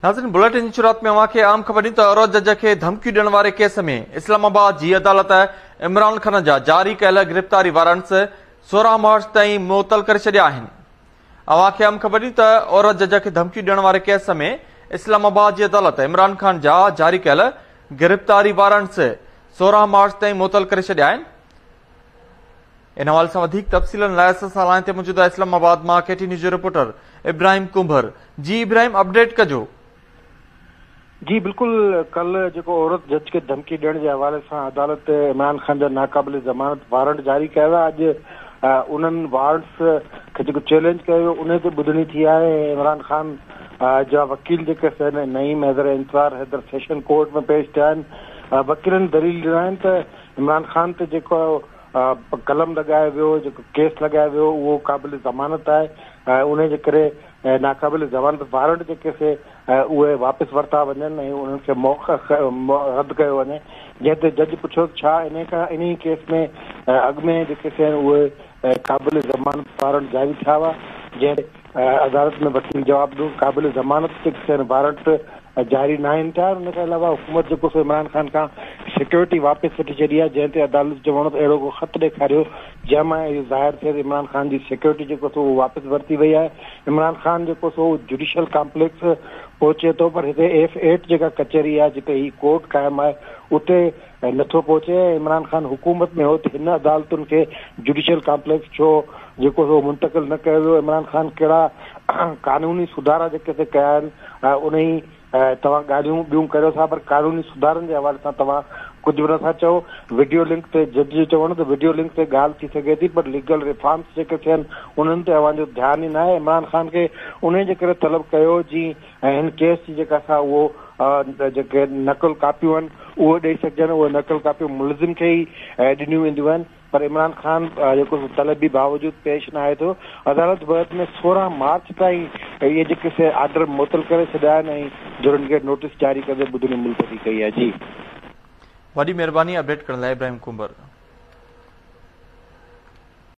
नाज़रीन, बुलेटिन जी शुरुआत में अवां खे आम ख़बर ॾिनी त औरत जज खे धमकी ॾियण वारे केस में इस्लामाबाद जी अदालत इमरान खान जा जारी कयल गिरफ़्तारी वारंट्स 16 मार्च ताईं मुअतल करे छॾिया आहिनि। अवां खे आम ख़बर ॾिनी त औरत जज खे धमकी ॾियण वारे केस में इस्लामाबाद जी अदालत इमरान खान जा जारी कयल गिरफ़्तारी वारंट्स 16 मार्च ताईं मुअतल करे छॾिया आहिनि। इन हवाले सां वधीक तफ़सीलनि लाइ असां सां लाइन ते मौजूद आहे इस्लामाबाद मां केटी न्यूज़ जो रिपोर्टर इब्राहिम कुंभर। जी इब्राहिम, अपडेट कजो। जी बिल्कुल, कल जो औरत जज के धमकी ॾियण के हवाले से अदालत इमरान खान जा नाक़ाबिल ज़मानत वारंट जारी किया। अज उन्हनि वारंट्स के जो चैलेंज किया उन ते ॿुधणी थी है। इमरान खान जा वकील जो नईम हैदर इंतज़ार हैदर सेशन कोर्ट में पेश थिया आहिनि। वकीलनि दलील ॾिना आहिनि त इमरान खान ते जेको कलम लगाया वो, जो केस लगाया वो, वो काबिल ज़मानत है। उन जे करे नाक़ाबिल ज़मानत वारंट जेके से उहे वापस वरता वञनि, उन्हनि खे रद्द कयो वञे। जंहिं जज पुछो छा इन केस में अॻु में जेके से उहे काबिल ज़मानत वारंट जारी थिया हुआ। जंहिं अदालत में वकील जवाब ॾिनो काबिल ज़मानत जेके वारंट जारी न आहिनि थिया। उनके अलावा हुकूमत जेको सो इमरान खान का सिक्योरिटी वापस वठी छॾी आहे। जंहिं ते अदालत चवणो त अहिड़ो को ख़त ॾेखारियो जंहिंमां इहो ज़ाहिर थिए त इमरान खान जी सिक्योरिटी जेको सो वापस वरिती वई आहे। इमरान खान जेको सो जुडिशियल कॉम्प्लेक्स पहुचे थो, पर हिते F8 जेका कचहरी आहे जिते ही कोर्ट क़ाइमु आहे उते नथो पहुचे। इमरान खान हुकूमत में हो त हिन अदालतुनि खे जुडिशियल कॉम्प्लेक्स छो जेको सो मुंतकिल न कयो वियो। इमरान खान कहिड़ा कानूनी सुधारा जेके से कया आहिनि उन ई तव्हां ॻाल्हियूं ॿियूं करियो था, पर कानूनी सुधारनि जे हवाले सां तव्हां कुझु बि नथा चओ। वीडियो लिंक ते जज जो चवणो त वीडियो लिंक ते ॻाल्हि थी सघे थी, पर लीगल रिफॉर्म्स जेके थियनि उन्हनि ते अव्हांजो ध्यानु ई न आहे। इमरान खान खे उन जे करे तलब कयो जी हिन केस जी जेका सा उहो जेके नक़ल कापियूं आहिनि उहे ॾेई सघजनि। उहे नक़ल कापियूं मुलज़िम खे ई ॾिनियूं वेंदियूं आहिनि, पर इमरान खान जेको तलब बि बावजूद पेश न आए थो। अदालत बैत में 16 मार्च ताईं ये जेके से आर्डर मुअतल करे छॾिया आहिनि ऐं जुर्म खे नोटिस जारी करे ॿुधणी मुलतवी कई आहे। जी वॾी महिरबानी अपडेट करण लाइ इब्राहिम कुंभर।